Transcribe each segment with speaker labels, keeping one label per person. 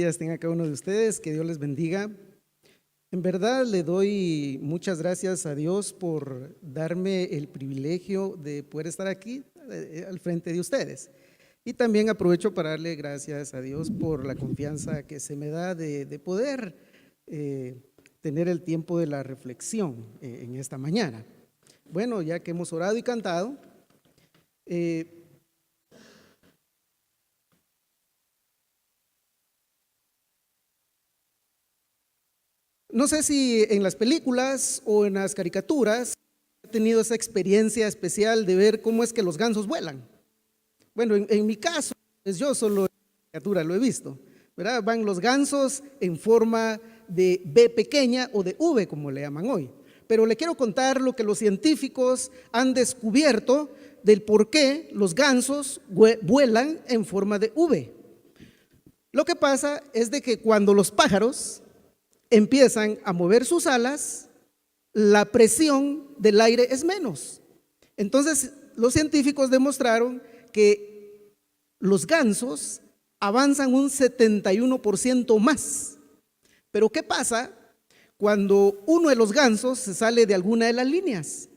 Speaker 1: días tenga cada uno de ustedes, que Dios les bendiga. En verdad le doy muchas gracias a Dios por darme el privilegio de poder estar aquí al frente de ustedes. Y también aprovecho para darle gracias a Dios por la confianza que se me da de poder tener el tiempo de la reflexión en esta mañana. Bueno, ya que hemos orado y cantado, no sé si en las películas o en las caricaturas he tenido esa experiencia especial de ver cómo es que los gansos vuelan. Bueno, en mi caso, pues yo solo en la caricatura lo he visto, ¿verdad? Van los gansos en forma de B pequeña o de V, como le llaman hoy. Pero le quiero contar lo que los científicos han descubierto del por qué los gansos vuelan en forma de V. Lo que pasa es de que cuando los pájaros empiezan a mover sus alas, la presión del aire es menos. Entonces, los científicos demostraron que los gansos avanzan un 71% más. Pero ¿qué pasa cuando uno de los gansos se sale de alguna de las líneas?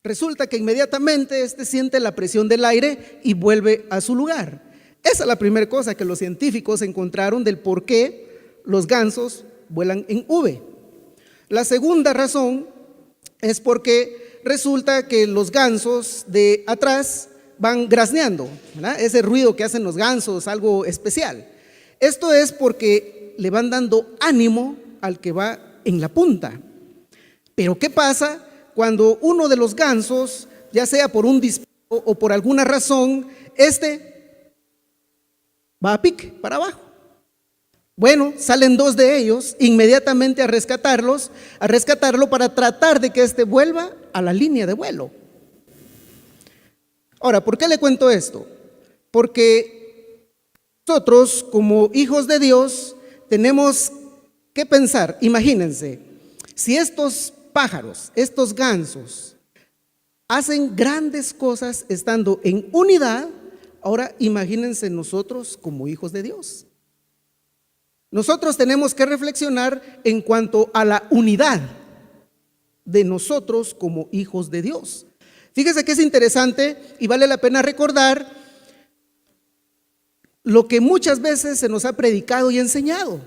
Speaker 1: Resulta que inmediatamente este siente la presión del aire y vuelve a su lugar. Esa es la primera cosa que los científicos encontraron del por qué los gansos vuelan en V. La segunda razón es porque resulta que los gansos de atrás van grazneando, ¿verdad? Ese ruido que hacen los gansos, algo especial. Esto es porque le van dando ánimo al que va en la punta. Pero ¿qué pasa cuando uno de los gansos, ya sea por un disparo o por alguna razón, va a pique para abajo? Bueno, salen dos de ellos inmediatamente a rescatarlo para tratar de que vuelva a la línea de vuelo. Ahora, ¿por qué le cuento esto? Porque nosotros, como hijos de Dios, tenemos que pensar, imagínense, si estos pájaros, estos gansos, hacen grandes cosas estando en unidad, ahora imagínense nosotros como hijos de Dios. Nosotros tenemos que reflexionar en cuanto a la unidad de nosotros como hijos de Dios. Fíjese que es interesante y vale la pena recordar lo que muchas veces se nos ha predicado y enseñado,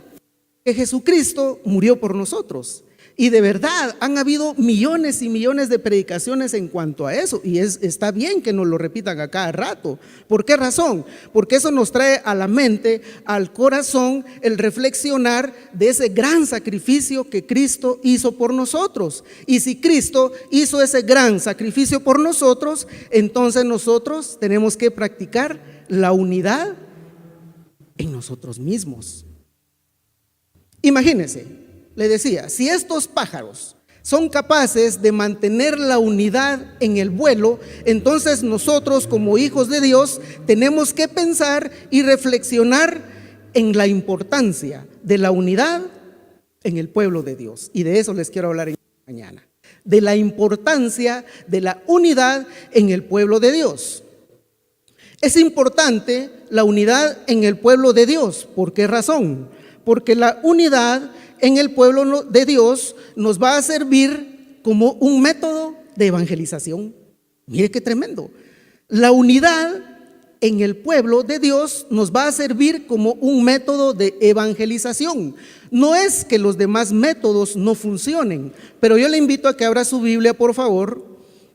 Speaker 1: que Jesucristo murió por nosotros. Y de verdad han habido millones y millones de predicaciones en cuanto a eso, y está bien que nos lo repitan a cada rato. ¿Por qué razón? Porque eso nos trae a la mente, al corazón, el reflexionar de ese gran sacrificio que Cristo hizo por nosotros. Y si Cristo hizo ese gran sacrificio por nosotros, entonces nosotros tenemos que practicar la unidad en nosotros mismos. Imagínense, le decía, si estos pájaros son capaces de mantener la unidad en el vuelo, entonces nosotros como hijos de Dios tenemos que pensar y reflexionar en la importancia de la unidad en el pueblo de Dios. Y de eso les quiero hablar mañana, de la importancia de la unidad en el pueblo de Dios. Es importante la unidad en el pueblo de Dios. ¿Por qué razón? Porque la unidad en el pueblo de Dios nos va a servir como un método de evangelización. Mire qué tremendo. La unidad en el pueblo de Dios nos va a servir como un método de evangelización. No es que los demás métodos no funcionen, pero yo le invito a que abra su Biblia, por favor,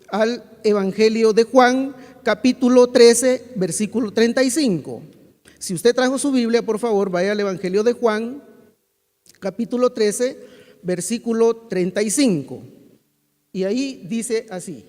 Speaker 1: al Evangelio de Juan, capítulo 13, versículo 35. Si usted trajo su Biblia, por favor, vaya al Evangelio de Juan, capítulo 13, versículo 35. Y ahí dice así: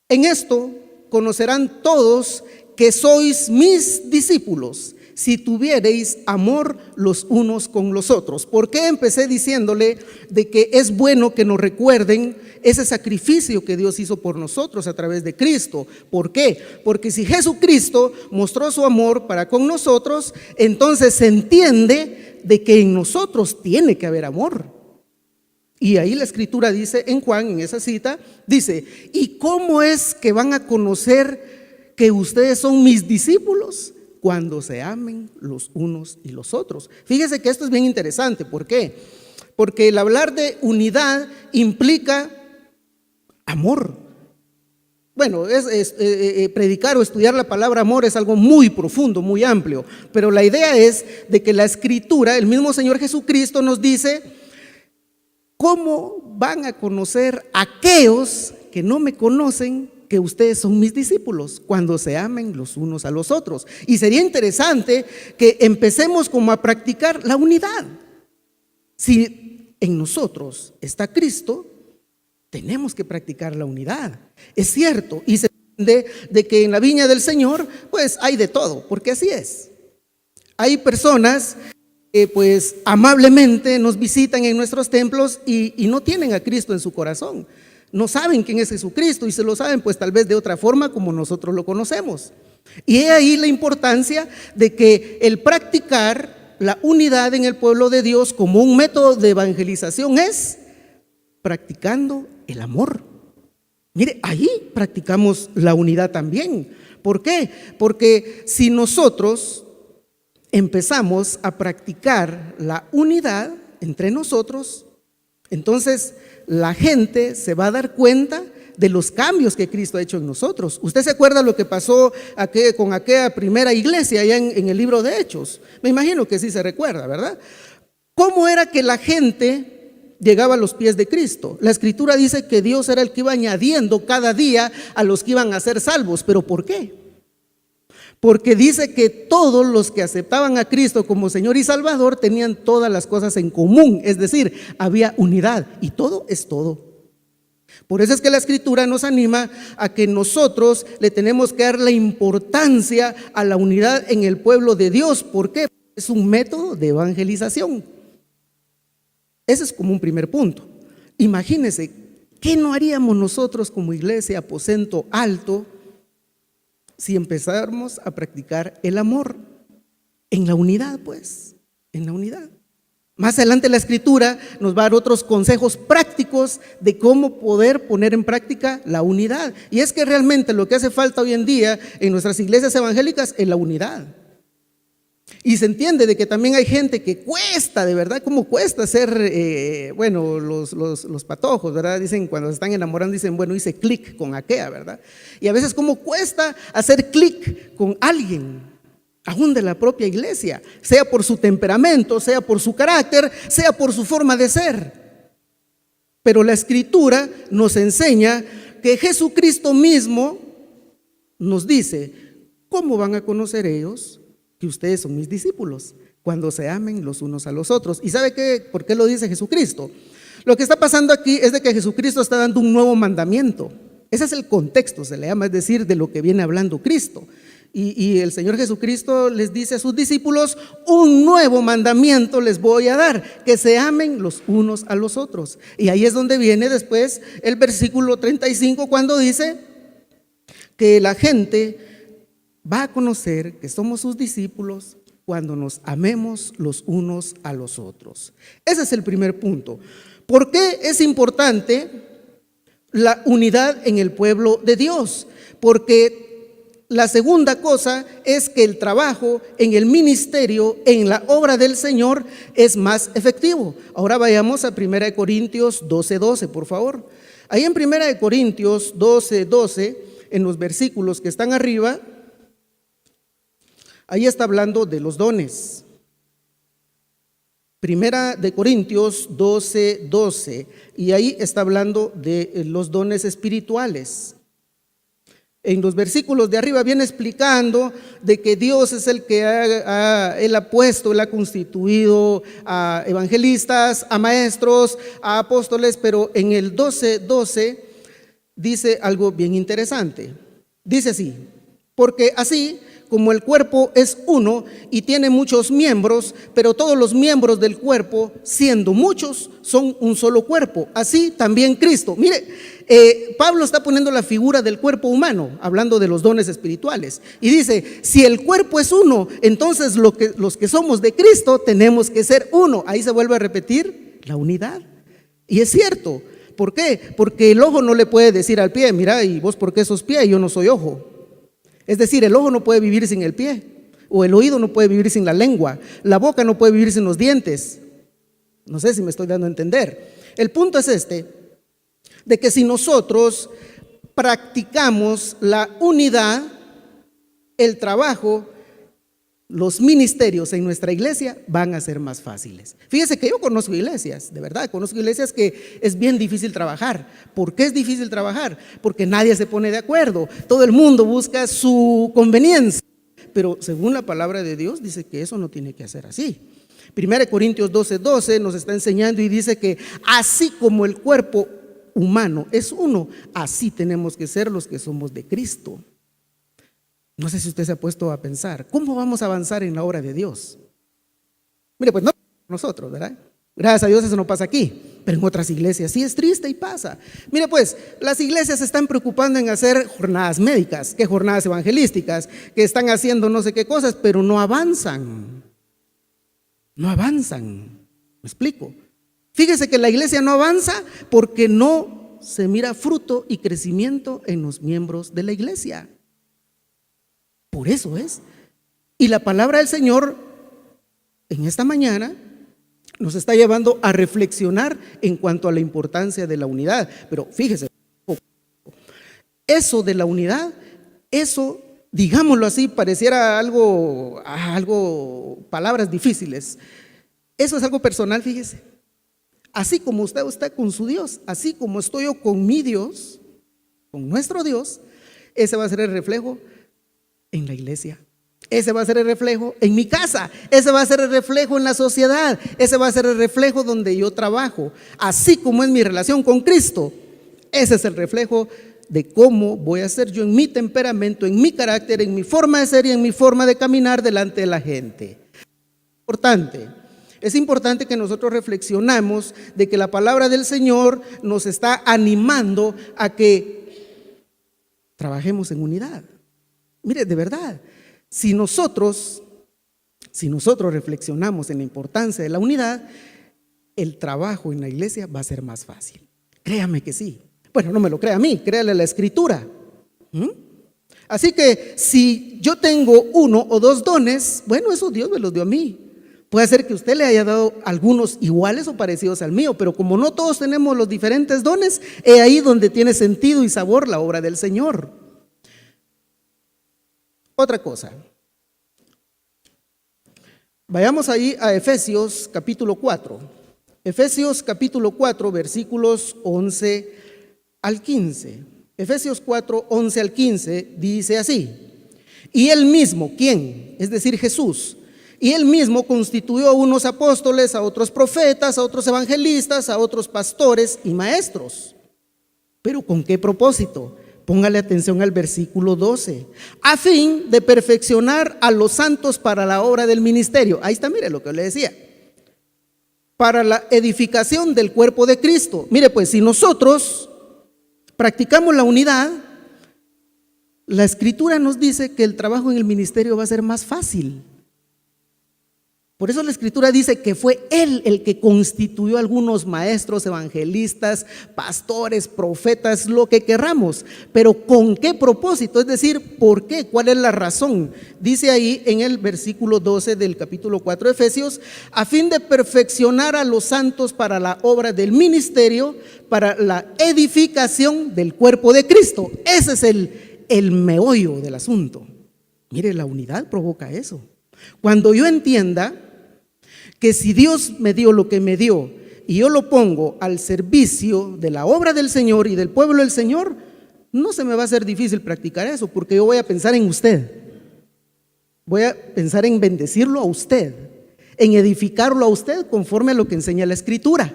Speaker 1: en esto conocerán todos que sois mis discípulos, si tuviereis amor los unos con los otros. ¿Por qué empecé diciéndole de que es bueno que nos recuerden ese sacrificio que Dios hizo por nosotros a través de Cristo? ¿Por qué? Porque si Jesucristo mostró su amor para con nosotros, entonces se entiende de que en nosotros tiene que haber amor. Y ahí la escritura dice en Juan, en esa cita, dice, ¿y cómo es que van a conocer que ustedes son mis discípulos? Cuando se amen los unos y los otros. Fíjese que esto es bien interesante. ¿Por qué? Porque el hablar de unidad implica amor. Bueno, predicar o estudiar la palabra amor es algo muy profundo, muy amplio, pero la idea es de que la escritura, el mismo Señor Jesucristo nos dice, ¿cómo van a conocer aquellos que no me conocen que ustedes son mis discípulos? Cuando se amen los unos a los otros. Y sería interesante que empecemos como a practicar la unidad. Si en nosotros está Cristo, tenemos que practicar la unidad. Es cierto, y se entiende de que en la viña del Señor pues hay de todo, porque así es. Hay personas que pues amablemente nos visitan en nuestros templos y no tienen a Cristo en su corazón. No saben quién es Jesucristo y se lo saben pues tal vez de otra forma como nosotros lo conocemos. Y he ahí la importancia de que el practicar la unidad en el pueblo de Dios como un método de evangelización es practicando el amor. Mire, ahí practicamos la unidad también. ¿Por qué? Porque si nosotros empezamos a practicar la unidad entre nosotros, entonces la gente se va a dar cuenta de los cambios que Cristo ha hecho en nosotros. ¿Usted se acuerda lo que pasó con aquella primera iglesia allá en el libro de Hechos? Me imagino que sí se recuerda, ¿verdad? ¿Cómo era que la gente llegaba a los pies de Cristo? La escritura dice que Dios era el que iba añadiendo cada día a los que iban a ser salvos. ¿Pero por qué? Porque dice que todos los que aceptaban a Cristo como Señor y Salvador tenían todas las cosas en común, es decir, había unidad y todo es todo. Por eso es que la escritura nos anima a que nosotros le tenemos que dar la importancia a la unidad en el pueblo de Dios. ¿Por qué? Es un método de evangelización. Ese es como un primer punto. Imagínense, ¿qué no haríamos nosotros como iglesia Aposento Alto si empezáramos a practicar el amor en la unidad, pues, en la unidad? Más adelante la escritura nos va a dar otros consejos prácticos de cómo poder poner en práctica la unidad. Y es que realmente lo que hace falta hoy en día en nuestras iglesias evangélicas es la unidad. Y se entiende de que también hay gente que cuesta, de verdad, como cuesta ser, los patojos, ¿verdad? Dicen, cuando se están enamorando, dicen, bueno, hice clic con aquella, ¿verdad? Y a veces como cuesta hacer clic con alguien, aún de la propia iglesia, sea por su temperamento, sea por su carácter, sea por su forma de ser. Pero la escritura nos enseña que Jesucristo mismo nos dice, ¿cómo van a conocer ellos que ustedes son mis discípulos? Cuando se amen los unos a los otros. ¿Y sabe qué? ¿Por qué lo dice Jesucristo? Lo que está pasando aquí es de que Jesucristo está dando un nuevo mandamiento. Ese es el contexto, se le llama, es decir, de lo que viene hablando Cristo. Y el Señor Jesucristo les dice a sus discípulos, un nuevo mandamiento les voy a dar, que se amen los unos a los otros. Y ahí es donde viene después el versículo 35, cuando dice que la gente va a conocer que somos sus discípulos cuando nos amemos los unos a los otros. Ese es el primer punto. ¿Por qué es importante la unidad en el pueblo de Dios? Porque la segunda cosa es que el trabajo en el ministerio, en la obra del Señor, es más efectivo. Ahora vayamos a 1 Corintios 12:12, por favor. Ahí en 1 Corintios 12:12, en los versículos que están arriba, ahí está hablando de los dones. 1 Corintios 12:12, y ahí está hablando de los dones espirituales. En los versículos de arriba viene explicando de que Dios es el que Él ha puesto, Él ha constituido a evangelistas, a maestros, a apóstoles, pero en el 12:12 dice algo bien interesante. Dice así, porque así como el cuerpo es uno y tiene muchos miembros, pero todos los miembros del cuerpo, siendo muchos, son un solo cuerpo. Así también Cristo. Mire, Pablo está poniendo la figura del cuerpo humano, hablando de los dones espirituales. Y dice, si el cuerpo es uno, entonces los que somos de Cristo tenemos que ser uno. Ahí se vuelve a repetir la unidad. Y es cierto. ¿Por qué? Porque el ojo no le puede decir al pie, mira, ¿y vos por qué sos pie y yo no soy ojo? Es decir, el ojo no puede vivir sin el pie, o el oído no puede vivir sin la lengua, la boca no puede vivir sin los dientes. No sé si me estoy dando a entender. El punto es de que si nosotros practicamos la unidad, el trabajo, los ministerios en nuestra iglesia van a ser más fáciles. Fíjese que yo conozco iglesias, de verdad, conozco iglesias que es bien difícil trabajar. ¿Por qué es difícil trabajar? Porque nadie se pone de acuerdo, todo el mundo busca su conveniencia. Pero según la palabra de Dios dice que eso no tiene que ser así. 1 Corintios 12:12 nos está enseñando y dice que así como el cuerpo humano es uno, así tenemos que ser los que somos de Cristo. No sé si usted se ha puesto a pensar, ¿cómo vamos a avanzar en la obra de Dios? Mire, pues no nosotros, ¿verdad? Gracias a Dios eso no pasa aquí, pero en otras iglesias sí es triste y pasa. Mire pues, las iglesias se están preocupando en hacer jornadas médicas, que jornadas evangelísticas, que están haciendo no sé qué cosas, pero no avanzan. No avanzan. ¿Me explico? Fíjese que la iglesia no avanza porque no se mira fruto y crecimiento en los miembros de la iglesia. Por eso es. Y la palabra del Señor en esta mañana nos está llevando a reflexionar en cuanto a la importancia de la unidad. Pero fíjese, eso de la unidad, eso, digámoslo así, pareciera algo, palabras difíciles. Eso es algo personal, fíjese. Así como usted está con su Dios, así como estoy yo con mi Dios, con nuestro Dios, ese va a ser el reflejo en la iglesia. Ese va a ser el reflejo en mi casa, ese va a ser el reflejo en la sociedad, ese va a ser el reflejo donde yo trabajo. Así como es mi relación con Cristo, ese es el reflejo de cómo voy a ser yo en mi temperamento, en mi carácter, en mi forma de ser y en mi forma de caminar delante de la gente. Es importante que nosotros reflexionamos de que la palabra del Señor nos está animando a que trabajemos en unidad. Mire, de verdad, si nosotros reflexionamos en la importancia de la unidad, el trabajo en la iglesia va a ser más fácil. Créame que sí. Bueno, no me lo crea a mí, créale a la Escritura. Así que si yo tengo 1 o 2 dones, bueno, eso Dios me los dio a mí. Puede ser que usted le haya dado algunos iguales o parecidos al mío, pero como no todos tenemos los diferentes dones, es ahí donde tiene sentido y sabor la obra del Señor. Otra cosa, vayamos ahí a Efesios capítulo 4. Efesios capítulo 4, versículos 11 al 15. Efesios 4, 11 al 15 dice así: y él mismo, ¿quién? Es decir, Jesús. Y él mismo constituyó a unos apóstoles, a otros profetas, a otros evangelistas, a otros pastores y maestros. ¿Pero con qué propósito? Póngale atención al versículo 12. A fin de perfeccionar a los santos para la obra del ministerio. Ahí está, mire lo que le decía. Para la edificación del cuerpo de Cristo. Mire pues, si nosotros practicamos la unidad, la Escritura nos dice que el trabajo en el ministerio va a ser más fácil. Por eso la Escritura dice que fue Él el que constituyó a algunos maestros, evangelistas, pastores, profetas, lo que querramos. Pero ¿con qué propósito? Es decir, ¿por qué? ¿Cuál es la razón? Dice ahí en el versículo 12 del capítulo 4 de Efesios: a fin de perfeccionar a los santos para la obra del ministerio, para la edificación del cuerpo de Cristo. Ese es el meollo del asunto. Mire, la unidad provoca eso. Cuando yo entienda que si Dios me dio lo que me dio y yo lo pongo al servicio de la obra del Señor y del pueblo del Señor, no se me va a hacer difícil practicar eso, porque yo voy a pensar en usted, voy a pensar en bendecirlo a usted, en edificarlo a usted conforme a lo que enseña la Escritura.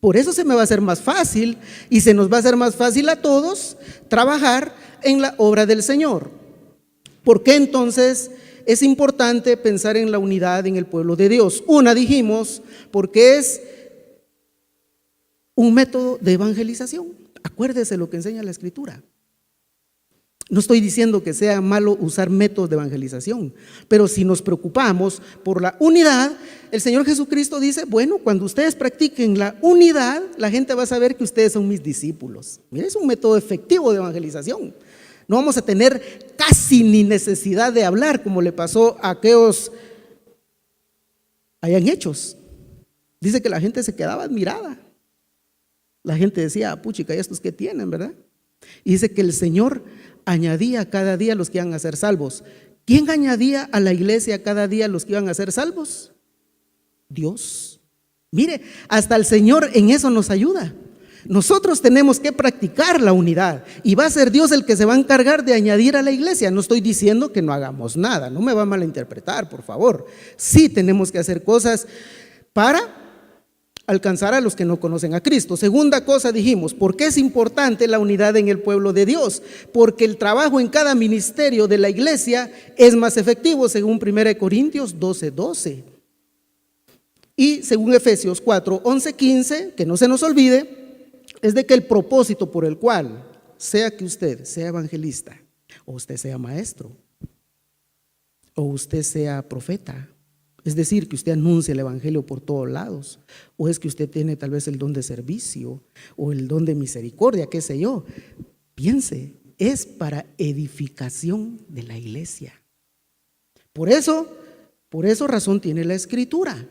Speaker 1: Por eso se me va a hacer más fácil, y se nos va a hacer más fácil a todos trabajar en la obra del Señor. ¿Por qué entonces es importante pensar en la unidad en el pueblo de Dios? Una, dijimos, porque es un método de evangelización. Acuérdese lo que enseña la Escritura. No estoy diciendo que sea malo usar métodos de evangelización, pero si nos preocupamos por la unidad, el Señor Jesucristo dice, bueno, cuando ustedes practiquen la unidad, la gente va a saber que ustedes son mis discípulos. Mira, es un método efectivo de evangelización. No vamos a tener casi ni necesidad de hablar, como le pasó a aquellos allá en Hechos. Dice que la gente se quedaba admirada. La gente decía, puchica, ¿y estos qué tienen, verdad? Y dice que el Señor añadía cada día los que iban a ser salvos. ¿Quién añadía a la iglesia cada día los que iban a ser salvos? Dios. Mire, hasta el Señor en eso nos ayuda. Nosotros tenemos que practicar la unidad y va a ser Dios el que se va a encargar de añadir a la iglesia. No estoy diciendo que no hagamos nada, no me va a malinterpretar, por favor. Sí tenemos que hacer cosas para alcanzar a los que no conocen a Cristo. Segunda cosa dijimos, ¿por qué es importante la unidad en el pueblo de Dios? Porque el trabajo en cada ministerio de la iglesia es más efectivo, según 1 Corintios 12:12. Y según Efesios 4:11-15, que no se nos olvide, es de que el propósito por el cual, sea que usted sea evangelista, o usted sea maestro, o usted sea profeta, es decir, que usted anuncie el evangelio por todos lados, o es que usted tiene tal vez el don de servicio, o el don de misericordia, qué sé yo, piense, es para edificación de la iglesia. Por eso razón tiene la Escritura.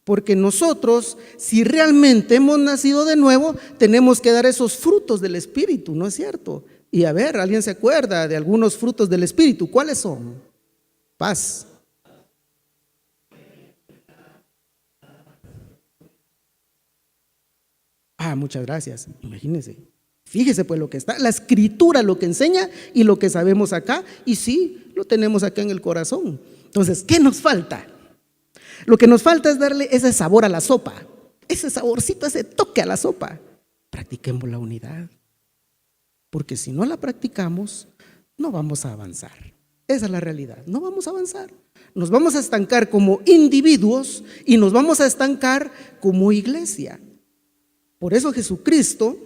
Speaker 1: Porque nosotros, si realmente hemos nacido de nuevo, tenemos que dar esos frutos del Espíritu, ¿no es cierto? Y a ver, ¿alguien se acuerda de algunos frutos del Espíritu? ¿Cuáles son? Paz. Muchas gracias. Imagínense. Fíjese pues lo que está, la Escritura lo que enseña y lo que sabemos acá, y sí, lo tenemos acá en el corazón. Entonces, ¿qué nos falta? Lo que nos falta es darle ese sabor a la sopa, ese saborcito, ese toque a la sopa. Practiquemos la unidad, porque si no la practicamos, no vamos a avanzar. Esa es la realidad, no vamos a avanzar. Nos vamos a estancar como individuos y nos vamos a estancar como iglesia. Por eso Jesucristo,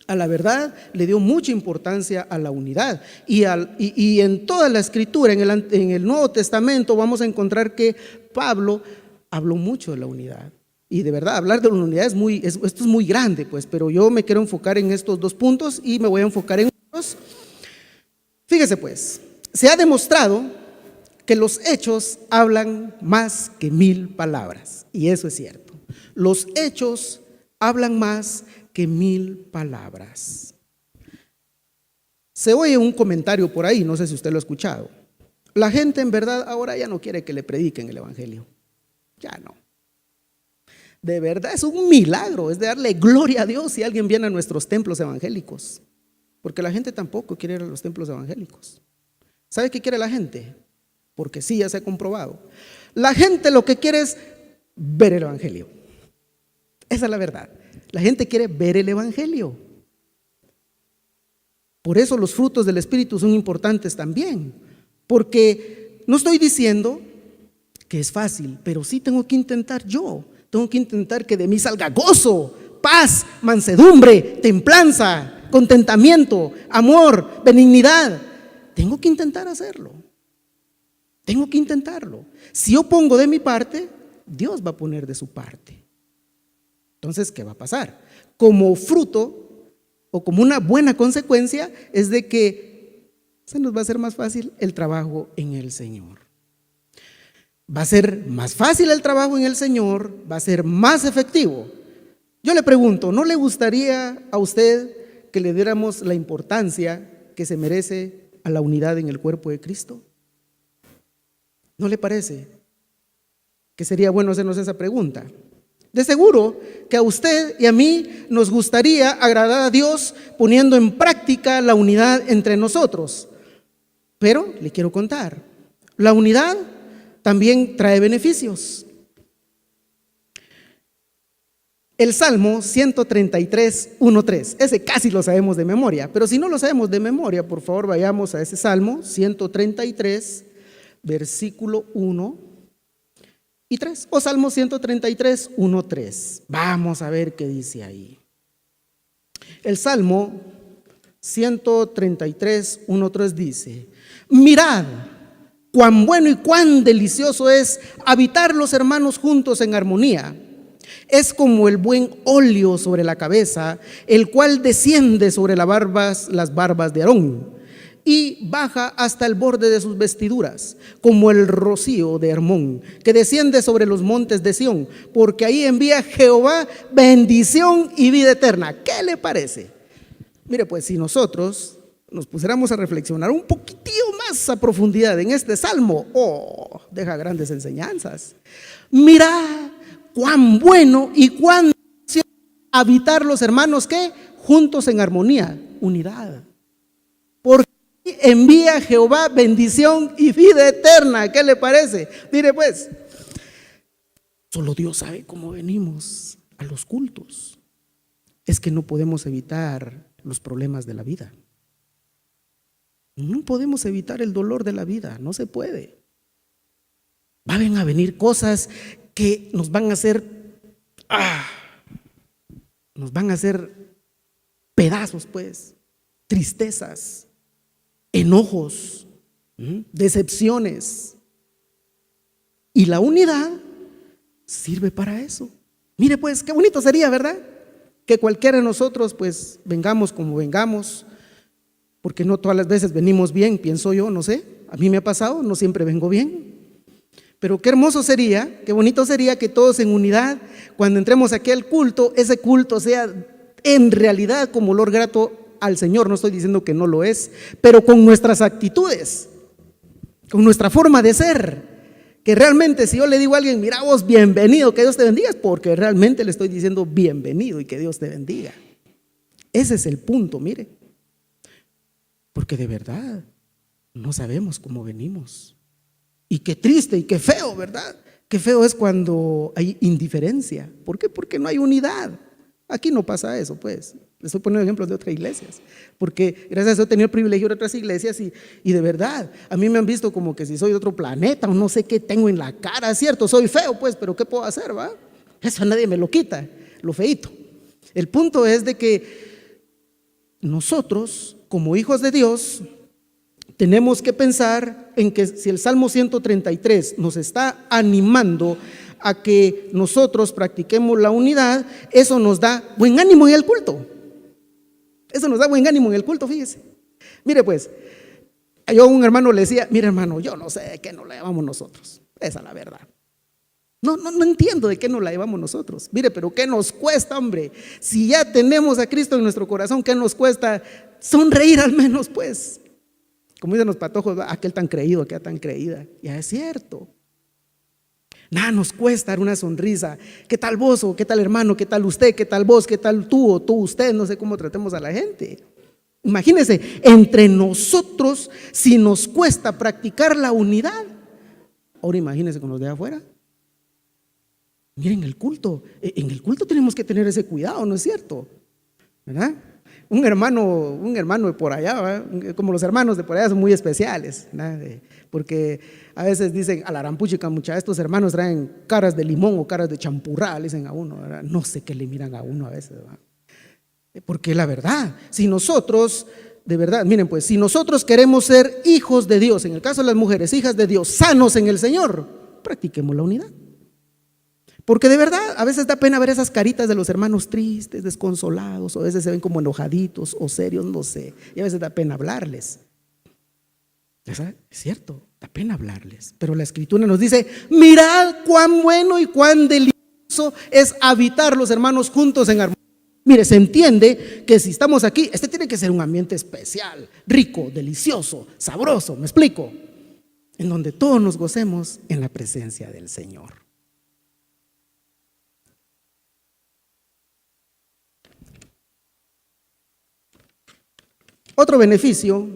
Speaker 1: a la verdad, le dio mucha importancia a la unidad. Y en toda la Escritura, en el Nuevo Testamento, vamos a encontrar que Pablo habló mucho de la unidad. Y de verdad, hablar de la unidad esto es muy grande, pues, pero yo me quiero enfocar en estos dos puntos y me voy a enfocar en otros. Fíjese pues, se ha demostrado que los hechos hablan más que 1000 palabras. Y eso es cierto. Los hechos hablan más que 1000 palabras. Se oye un comentario por ahí, no sé si usted lo ha escuchado. La gente en verdad ahora ya no quiere que le prediquen el evangelio. Ya no. De verdad es un milagro, es de darle gloria a Dios si alguien viene a nuestros templos evangélicos. Porque la gente tampoco quiere ir a los templos evangélicos. ¿Sabe qué quiere la gente? Porque sí, ya se ha comprobado. La gente lo que quiere es ver el evangelio. Esa es la verdad. La gente quiere ver el evangelio. Por eso los frutos del Espíritu son importantes también. Porque no estoy diciendo que es fácil, pero sí tengo que intentar yo. Tengo que intentar que de mí salga gozo, paz, mansedumbre, templanza, contentamiento, amor, benignidad. Tengo que intentar hacerlo. Tengo que intentarlo. Si yo pongo de mi parte, Dios va a poner de su parte. Entonces, ¿qué va a pasar? Como fruto o como una buena consecuencia es de que se nos va a hacer más fácil el trabajo en el Señor. Va a ser más fácil el trabajo en el Señor, va a ser más efectivo. Yo le pregunto, ¿no le gustaría a usted que le diéramos la importancia que se merece a la unidad en el cuerpo de Cristo? ¿No le parece que sería bueno hacernos esa pregunta? De seguro que a usted y a mí nos gustaría agradar a Dios poniendo en práctica la unidad entre nosotros. Pero le quiero contar, la unidad también trae beneficios. El Salmo 133, 1:3, ese casi lo sabemos de memoria, pero si no lo sabemos de memoria, por favor vayamos a ese Salmo 133, versículo 1 y 3, o Salmo 133, 1:3. Vamos a ver qué dice ahí. El Salmo 133, 1:3 dice: mirad cuán bueno y cuán delicioso es habitar los hermanos juntos en armonía. Es como el buen óleo sobre la cabeza, el cual desciende sobre las barbas de Aarón, y baja hasta el borde de sus vestiduras, como el rocío de Hermón, que desciende sobre los montes de Sión, porque ahí envía Jehová bendición y vida eterna. ¿Qué le parece? Mire, pues si nosotros nos pusiéramos a reflexionar un poquitillo más a profundidad en este salmo, deja grandes enseñanzas. Mira cuán bueno y cuán habitar los hermanos que juntos en armonía, unidad. Porque envía Jehová bendición y vida eterna. ¿Qué le parece? Mire pues, solo Dios sabe cómo venimos a los cultos. Es que no podemos evitar los problemas de la vida. No podemos evitar el dolor de la vida, no se puede. Van a venir cosas que nos van a hacer pedazos, pues, tristezas, enojos, decepciones. Y la unidad sirve para eso. Mire pues, qué bonito sería, ¿verdad? Que cualquiera de nosotros pues vengamos como vengamos, porque no todas las veces venimos bien, pienso yo, no sé, a mí me ha pasado, no siempre vengo bien. Pero qué hermoso sería, qué bonito sería que todos en unidad, cuando entremos aquí al culto, ese culto sea en realidad como olor grato al Señor. No estoy diciendo que no lo es, pero con nuestras actitudes, con nuestra forma de ser. Que realmente si yo le digo a alguien, mira vos, bienvenido, que Dios te bendiga, es porque realmente le estoy diciendo bienvenido y que Dios te bendiga. Ese es el punto, mire. Porque de verdad no sabemos cómo venimos. Y qué triste y qué feo, ¿verdad? Qué feo es cuando hay indiferencia. ¿Por qué? Porque no hay unidad. Aquí no pasa eso, pues. Les estoy poniendo ejemplos de otras iglesias, porque gracias a eso he tenido el privilegio de otras iglesias y de verdad, a mí me han visto como que si soy de otro planeta o no sé qué tengo en la cara. Es cierto, soy feo, pues, pero ¿qué puedo hacer, va? Eso nadie me lo quita, lo feíto. El punto es de que nosotros, como hijos de Dios, tenemos que pensar en que si el Salmo 133 nos está animando a que nosotros practiquemos la unidad, eso nos da buen ánimo en el culto. Eso nos da buen ánimo en el culto, fíjese. Mire pues, yo a un hermano le decía, mire hermano, yo no sé de qué nos la llevamos nosotros. Esa es la verdad. No entiendo de qué nos la llevamos nosotros. Mire, pero ¿qué nos cuesta, hombre? Si ya tenemos a Cristo en nuestro corazón, ¿qué nos cuesta sonreír al menos, pues? Como dicen los patojos, aquel tan creído, aquella tan creída. Ya es cierto. Nada nos cuesta dar una sonrisa. ¿Qué tal vos? O ¿qué tal hermano? ¿Qué tal usted? ¿Qué tal vos? ¿Qué tal tú? O tú, usted. No sé cómo tratemos a la gente. Imagínense, entre nosotros, si nos cuesta practicar la unidad, ahora imagínense con los de afuera. Miren el culto. En el culto tenemos que tener ese cuidado, ¿no es cierto? ¿Verdad? Un hermano de por allá, ¿verdad? Como los hermanos de por allá son muy especiales, ¿verdad? Porque a veces dicen a la arampuchica, mucha, estos hermanos traen caras de limón o caras de champurrá, le dicen a uno, ¿verdad? No sé qué le miran a uno a veces, ¿verdad? Porque la verdad, si nosotros, de verdad, miren pues, si nosotros queremos ser hijos de Dios, en el caso de las mujeres, hijas de Dios, sanos en el Señor, practiquemos la unidad. Porque de verdad, a veces da pena ver esas caritas de los hermanos tristes, desconsolados, o a veces se ven como enojaditos o serios, no sé, y a veces da pena hablarles. Es cierto, da pena hablarles, pero la Escritura nos dice, mirad cuán bueno y cuán delicioso es habitar los hermanos juntos en armonía. Mire, se entiende que si estamos aquí, este tiene que ser un ambiente especial, rico, delicioso, sabroso, ¿me explico? En donde todos nos gocemos en la presencia del Señor. Otro beneficio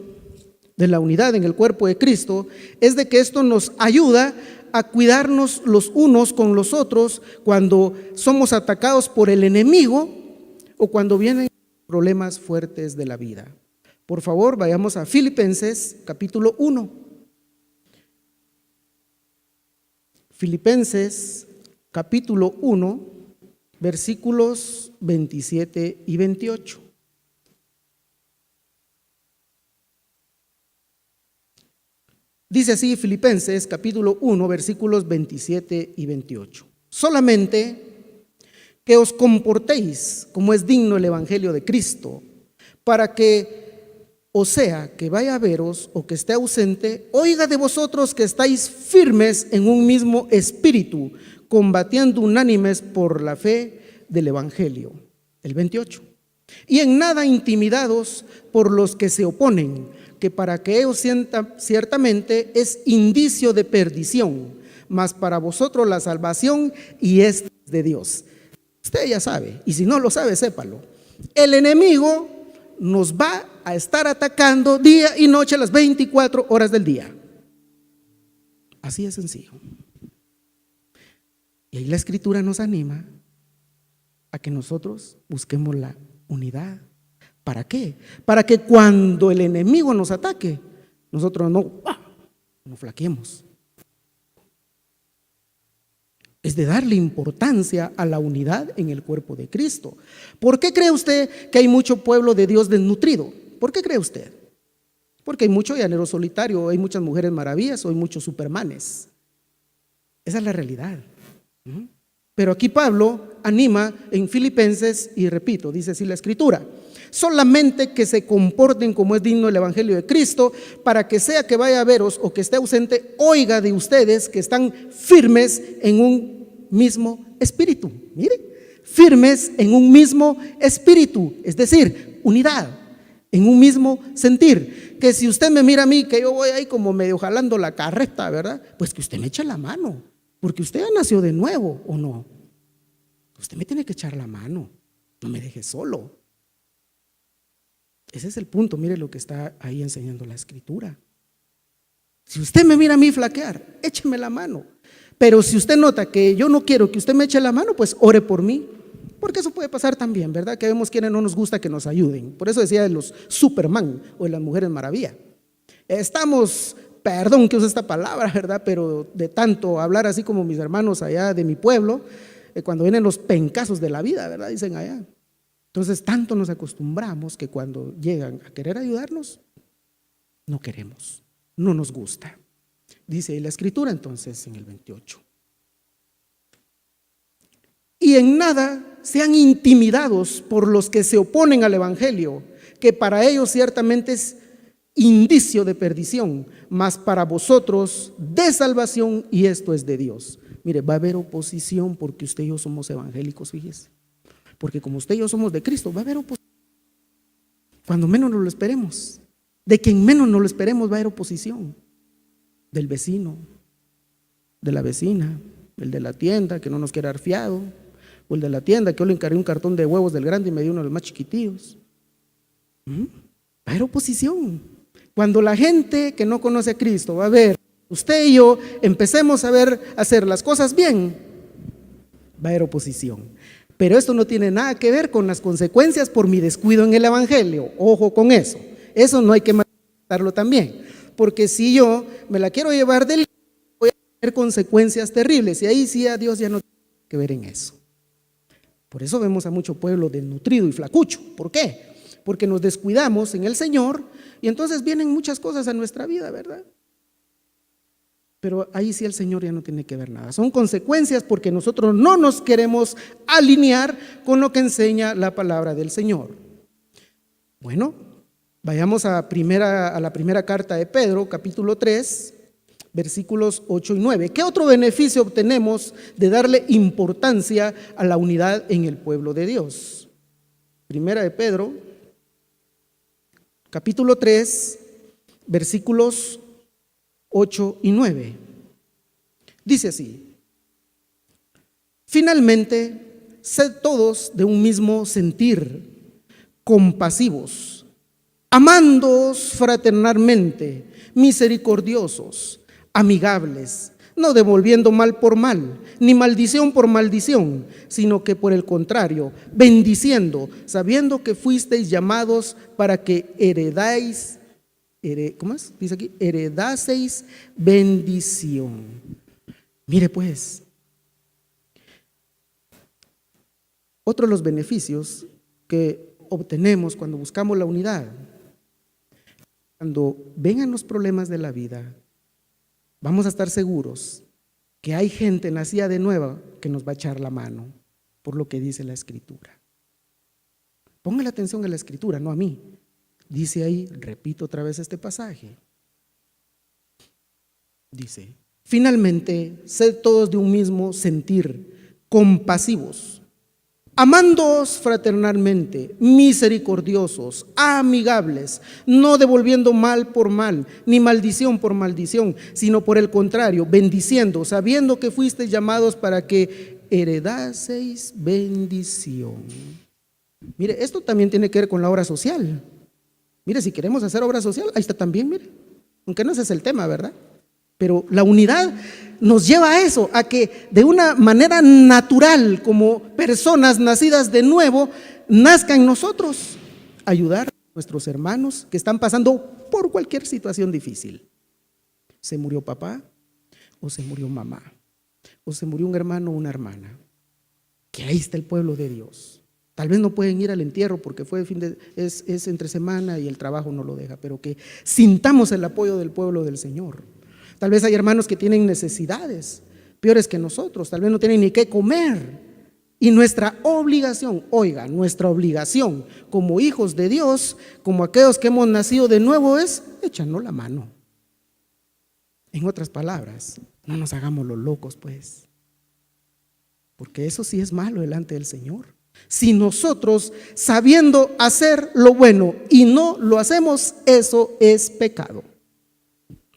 Speaker 1: de la unidad en el cuerpo de Cristo es de que esto nos ayuda a cuidarnos los unos con los otros cuando somos atacados por el enemigo o cuando vienen problemas fuertes de la vida. Por favor, vayamos a Filipenses capítulo 1. Filipenses capítulo 1, versículos 27 y 28. Dice así Filipenses capítulo 1, versículos 27 y 28. Solamente que os comportéis como es digno el evangelio de Cristo, para que, o sea, que vaya a veros o que esté ausente, oiga de vosotros que estáis firmes en un mismo espíritu, combatiendo unánimes por la fe del evangelio. El 28. Y en nada intimidados por los que se oponen, que para que ellos ciertamente es indicio de perdición, mas para vosotros la salvación y es de Dios. Usted ya sabe, y si no lo sabe, sépalo. El enemigo nos va a estar atacando día y noche las 24 horas del día. Así de sencillo. Y ahí la Escritura nos anima a que nosotros busquemos la unidad. ¿Para qué? Para que cuando el enemigo nos ataque, nosotros no flaqueemos. Es de darle importancia a la unidad en el cuerpo de Cristo. ¿Por qué cree usted que hay mucho pueblo de Dios desnutrido? ¿Por qué cree usted? Porque hay mucho llanero solitario, hay muchas mujeres maravillas, o hay muchos supermanes. Esa es la realidad. Pero aquí Pablo anima en Filipenses, y repito, dice así la Escritura: solamente que se comporten como es digno el evangelio de Cristo, para que sea que vaya a veros o que esté ausente, oiga de ustedes que están firmes en un mismo espíritu. Mire, firmes en un mismo espíritu, es decir, unidad, en un mismo sentir. Que si usted me mira a mí, que yo voy ahí como medio jalando la carreta, ¿verdad? Pues que usted me eche la mano, porque usted ya nació de nuevo, ¿o no? Usted me tiene que echar la mano, no me deje solo. Ese es el punto, mire lo que está ahí enseñando la Escritura. Si usted me mira a mí flaquear, écheme la mano. Pero si usted nota que yo no quiero que usted me eche la mano, pues ore por mí. Porque eso puede pasar también, ¿verdad? Que vemos quienes no nos gusta que nos ayuden. Por eso decía de los Superman o de las mujeres maravilla. Estamos, perdón que use esta palabra, ¿verdad? Pero de tanto hablar así como mis hermanos allá de mi pueblo, cuando vienen los pencazos de la vida, ¿verdad? Dicen allá. Entonces tanto nos acostumbramos que cuando llegan a querer ayudarnos, no queremos, no nos gusta. Dice ahí la Escritura entonces en el 28. Y en nada sean intimidados por los que se oponen al evangelio, que para ellos ciertamente es indicio de perdición, mas para vosotros de salvación, y esto es de Dios. Mire, va a haber oposición porque usted y yo somos evangélicos, fíjese. Porque como usted y yo somos de Cristo, va a haber oposición. Cuando menos nos lo esperemos. De quien menos nos lo esperemos va a haber oposición. Del vecino, de la vecina, el de la tienda que no nos quiere dar fiado, o el de la tienda que yo le encargué un cartón de huevos del grande y me dio uno de los más chiquitillos. Va a haber oposición. Cuando la gente que no conoce a Cristo va a ver, usted y yo empecemos a ver hacer las cosas bien, va a haber oposición. Pero esto no tiene nada que ver con las consecuencias por mi descuido en el evangelio. Ojo con eso. Eso no hay que matarlo también. Porque si yo me la quiero llevar del, voy a tener consecuencias terribles. Y ahí sí a Dios ya no tiene que ver en eso. Por eso vemos a mucho pueblo desnutrido y flacucho. ¿Por qué? Porque nos descuidamos en el Señor y entonces vienen muchas cosas a nuestra vida, ¿verdad? Pero ahí sí el Señor ya no tiene que ver nada. Son consecuencias porque nosotros no nos queremos alinear con lo que enseña la palabra del Señor. Bueno, vayamos a la primera carta de Pedro, capítulo 3, versículos 8 y 9. ¿Qué otro beneficio obtenemos de darle importancia a la unidad en el pueblo de Dios? Primera de Pedro, capítulo 3, versículos 8 y 9. Dice así: finalmente, sed todos de un mismo sentir, compasivos, amándoos fraternalmente, misericordiosos, amigables, no devolviendo mal por mal, ni maldición por maldición, sino que por el contrario, bendiciendo, sabiendo que fuisteis llamados para que heredáis, ¿cómo es? Dice aquí, heredaseis bendición. Mire pues, otro de los beneficios que obtenemos cuando buscamos la unidad, cuando vengan los problemas de la vida, vamos a estar seguros que hay gente nacida de nuevo que nos va a echar la mano por lo que dice la Escritura. Póngale atención a la Escritura, no a mí. Dice ahí, repito otra vez este pasaje. Dice: finalmente, sed todos de un mismo sentir, compasivos, amándoos fraternalmente, misericordiosos, amigables, no devolviendo mal por mal, ni maldición por maldición, sino por el contrario, bendiciendo, sabiendo que fuisteis llamados para que heredaseis bendición. Mire, esto también tiene que ver con la obra social. Mire, si queremos hacer obra social, ahí está también, mire, aunque no ese es el tema, ¿verdad? Pero la unidad nos lleva a eso, a que de una manera natural, como personas nacidas de nuevo, nazca en nosotros ayudar a nuestros hermanos que están pasando por cualquier situación difícil. Se murió papá, o se murió mamá, o se murió un hermano o una hermana, que ahí está el pueblo de Dios. Tal vez no pueden ir al entierro porque fue es entre semana y el trabajo no lo deja, pero que sintamos el apoyo del pueblo del Señor. Tal vez hay hermanos que tienen necesidades peores que nosotros, tal vez no tienen ni qué comer. Y nuestra obligación, oiga, nuestra obligación como hijos de Dios, como aquellos que hemos nacido de nuevo, es echarnos la mano. En otras palabras, no nos hagamos los locos, pues, porque eso sí es malo delante del Señor. Si nosotros, sabiendo hacer lo bueno y no lo hacemos, eso es pecado.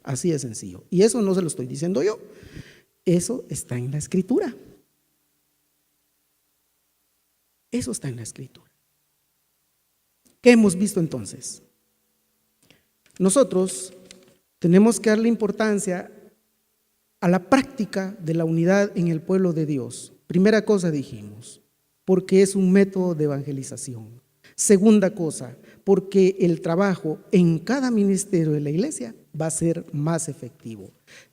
Speaker 1: Así de sencillo. Y eso no se lo estoy diciendo yo, eso está en la Escritura. Eso está en la Escritura. ¿Qué hemos visto entonces? Nosotros tenemos que darle importancia a la práctica de la unidad en el pueblo de Dios. Primera cosa dijimos, porque es un método de evangelización. Segunda cosa, porque el trabajo en cada ministerio de la iglesia va a ser más efectivo.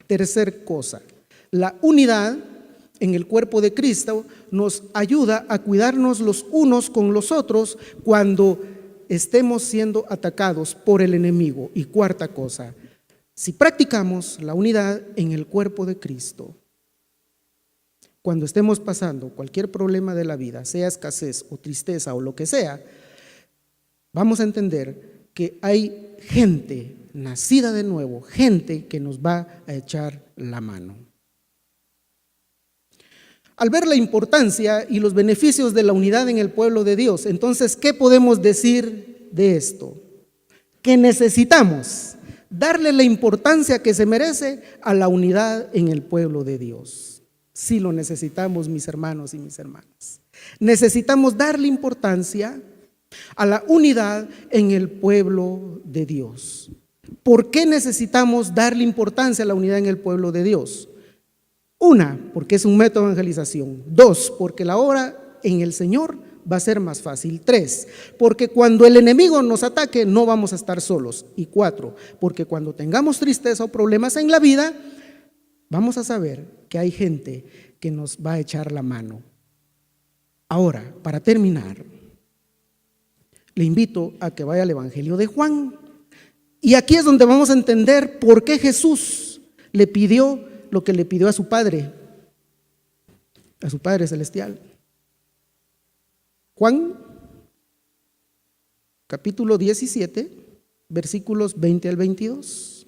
Speaker 1: Tercer cosa, la unidad en el cuerpo de Cristo nos ayuda a cuidarnos los unos con los otros cuando estemos siendo atacados por el enemigo. Y cuarta cosa, si practicamos la unidad en el cuerpo de Cristo, cuando estemos pasando cualquier problema de la vida, sea escasez o tristeza o lo que sea, vamos a entender que hay gente nacida de nuevo, gente que nos va a echar la mano. Al ver la importancia y los beneficios de la unidad en el pueblo de Dios, entonces, ¿qué podemos decir de esto? Que necesitamos darle la importancia que se merece a la unidad en el pueblo de Dios. Sí lo necesitamos, mis hermanos y mis hermanas. Necesitamos darle importancia a la unidad en el pueblo de Dios. ¿Por qué necesitamos darle importancia a la unidad en el pueblo de Dios? Una, porque es un método de evangelización. Dos, porque la obra en el Señor va a ser más fácil. Tres, porque cuando el enemigo nos ataque no vamos a estar solos. Y cuatro, porque cuando tengamos tristeza o problemas en la vida, vamos a saber que hay gente que nos va a echar la mano. Ahora, para terminar, le invito a que vaya al Evangelio de Juan. Y aquí es donde vamos a entender por qué Jesús le pidió lo que le pidió a su Padre celestial. Juan, capítulo 17, versículos 20 al 22.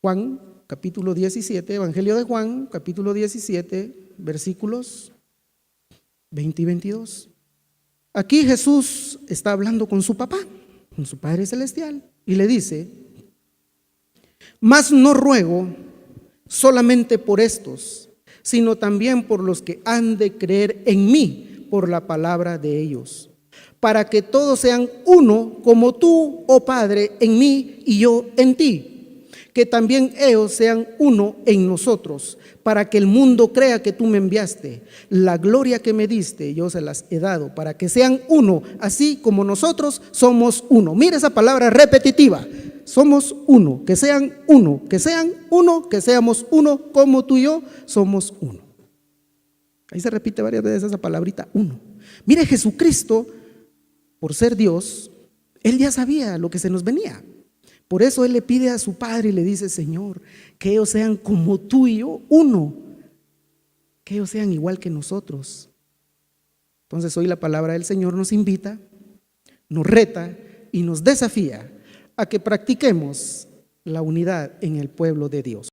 Speaker 1: Juan, capítulo 17, Evangelio de Juan, capítulo 17, versículos 20 y 22. Aquí Jesús está hablando con su papá, con su Padre celestial, y le dice: mas no ruego solamente por estos, sino también por los que han de creer en mí por la palabra de ellos, para que todos sean uno, como tú, oh Padre, en mí y yo en ti, que también ellos sean uno en nosotros, para que el mundo crea que tú me enviaste. La gloria que me diste yo se las he dado, para que sean uno, así como nosotros somos uno. Mira esa palabra repetitiva: somos uno, que sean uno, que sean uno, que seamos uno, como tú y yo somos uno. Ahí se repite varias veces esa palabrita, uno. Mire, Jesucristo, por ser Dios, Él ya sabía lo que se nos venía. Por eso él le pide a su padre y le dice: Señor, que ellos sean como tú y yo, uno, que ellos sean igual que nosotros. Entonces hoy la palabra del Señor nos invita, nos reta y nos desafía a que practiquemos la unidad en el pueblo de Dios.